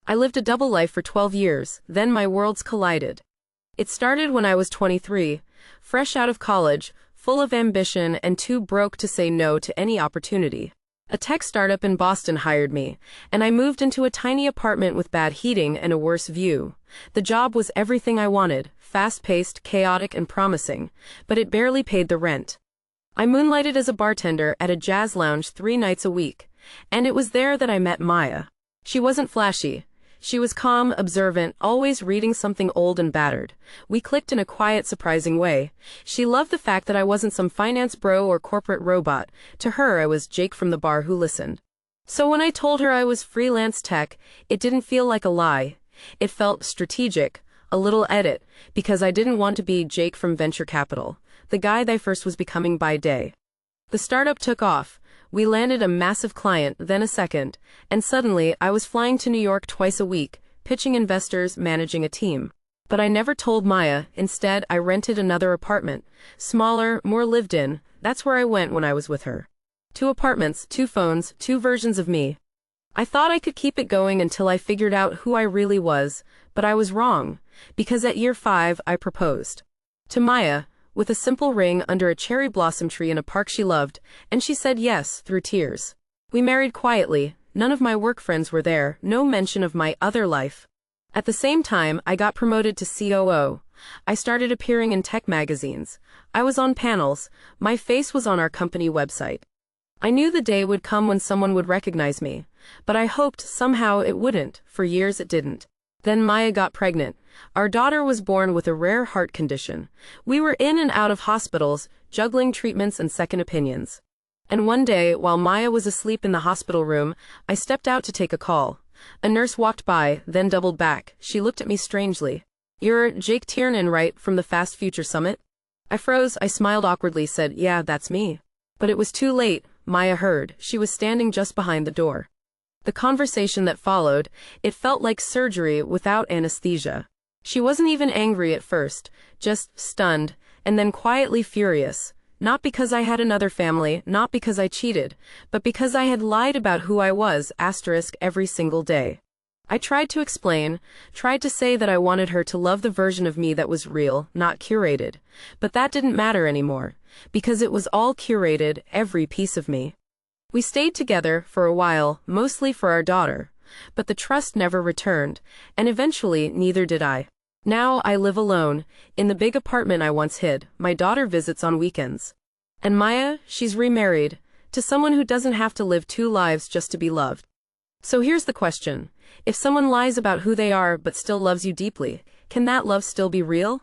I lived a double life for 12 years, then my worlds collided. It started when I was 23, fresh out of college, full of ambition and too broke to say no to any opportunity. A tech startup in Boston hired me, and I moved into a tiny apartment with bad heating and a worse view. The job was everything I wanted, fast-paced, chaotic, and promising, but it barely paid the rent. I moonlighted as a bartender at a jazz lounge 3 nights a week, and it was there that I met Maya. She wasn't flashy. She was calm, observant, always reading something old and battered. We clicked in a quiet, surprising way. She loved the fact that I wasn't some finance bro or corporate robot. To her, I was Jake from the bar who listened. So when I told her I was freelance tech, it didn't feel like a lie. It felt strategic, a little edit, because I didn't want to be Jake from venture capital, the guy that first was becoming by day. The startup took off. We landed a massive client, then a second, and suddenly I was flying to New York twice a week, pitching investors, managing a team. But I never told Maya. Instead, I rented another apartment. Smaller, more lived in. That's where I went when I was with her. 2 apartments, 2 phones, 2 versions of me. I thought I could keep it going until I figured out who I really was, but I was wrong, because at year 5 I proposed. To Maya, with a simple ring under a cherry blossom tree in a park she loved, and she said yes, through tears. We married quietly. None of my work friends were there, no mention of my other life. At the same time, I got promoted to COO. I started appearing in tech magazines. I was on panels. My face was on our company website. I knew the day would come when someone would recognize me, but I hoped somehow it wouldn't. For years it didn't. Then Maya got pregnant. Our daughter was born with a rare heart condition. We were in and out of hospitals, juggling treatments and second opinions. And one day, while Maya was asleep in the hospital room, I stepped out to take a call. A nurse walked by, then doubled back. She looked at me strangely. "You're Jake Tiernan, right, from the Fast Future Summit?" I froze. I smiled awkwardly, said, "Yeah, that's me." But it was too late. Maya heard. She was standing just behind the door. The conversation that followed, it felt like surgery without anesthesia. She wasn't even angry at first, just stunned, and then quietly furious. Not because I had another family, not because I cheated, but because I had lied about who I was, every single day. I tried to explain, tried to say that I wanted her to love the version of me that was real, not curated. But that didn't matter anymore, because it was all curated, every piece of me. We stayed together for a while, mostly for our daughter, but the trust never returned, and eventually neither did I. Now I live alone, in the big apartment I once hid. My daughter visits on weekends. And Maya, she's remarried, to someone who doesn't have to live 2 lives just to be loved. So here's the question. If someone lies about who they are but still loves you deeply, can that love still be real?